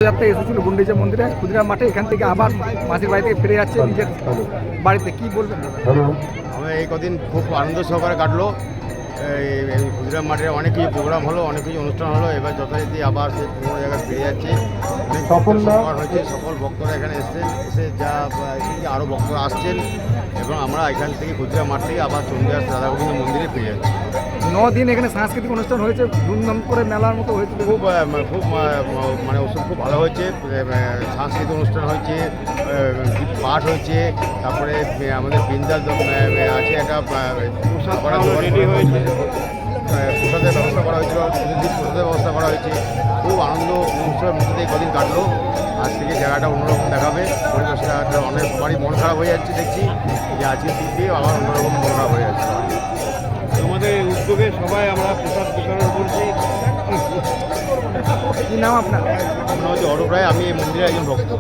যাত্রা এসেছিল গুন্ডিচা মন্দিরে ক্ষুদিরাম মাঠে, এখান থেকে আবার মাসির বাড়ি থেকে ফিরে যাচ্ছে নিজের বাড়িতে, কি বলবেন? আমি এই কদিন খুব আনন্দ সহকারে কাটলো। এই ক্ষুদিরাম মাঠে অনেক কিছু প্রোগ্রাম হলো, অনেক কিছু অনুষ্ঠান হলো। এবার যথারীতি আবার সেই পুরো জায়গায় ফিরে যাচ্ছে। অনেক সমাগম হয়েছে, সকল ভক্তরা এখানে এসছেন, এসে আরও ভক্তরা আসছেন এবং আমরা এখান থেকে ক্ষুদিরাম মাঠ থেকে আবার চন্দ্রহাস রাধাগোবিন্দ মন্দিরে ফিরে যাচ্ছি। 9 দিন এখানে সাংস্কৃতিক অনুষ্ঠান হয়েছে, ধুমধাম করে মেলার মতো হয়েছে। খুব খুব মানে ওসব খুব ভালো হয়েছে। সাংস্কৃতিক অনুষ্ঠান হয়েছে, পাঠ হয়েছে, তারপরে আমাদের বিন্দাস আছে একটা রেডি হয়েছে, প্রসাদের ব্যবস্থা করা হয়েছিল, প্রসাদের ব্যবস্থা করা হয়েছে। খুব আনন্দ উৎসবের মধ্যে দিয়ে কদিন কাটলো। আজ থেকে জায়গাটা অন্যরকম দেখাবে, পরিবেশটা অনেক সবারই মন খারাপ হয়ে যাচ্ছে, দেখছি যে আজকে দিক দিয়ে আবার অন্যরকম মন খারাপ হয়ে যাচ্ছে। আমাদের উদ্যোগে সবাই আমরা প্রসাদ বিতরণ করছি। কি নাম আপনার? মনে হচ্ছে অরূপ রায়, আমি এই মন্দিরের একজন ভক্ত।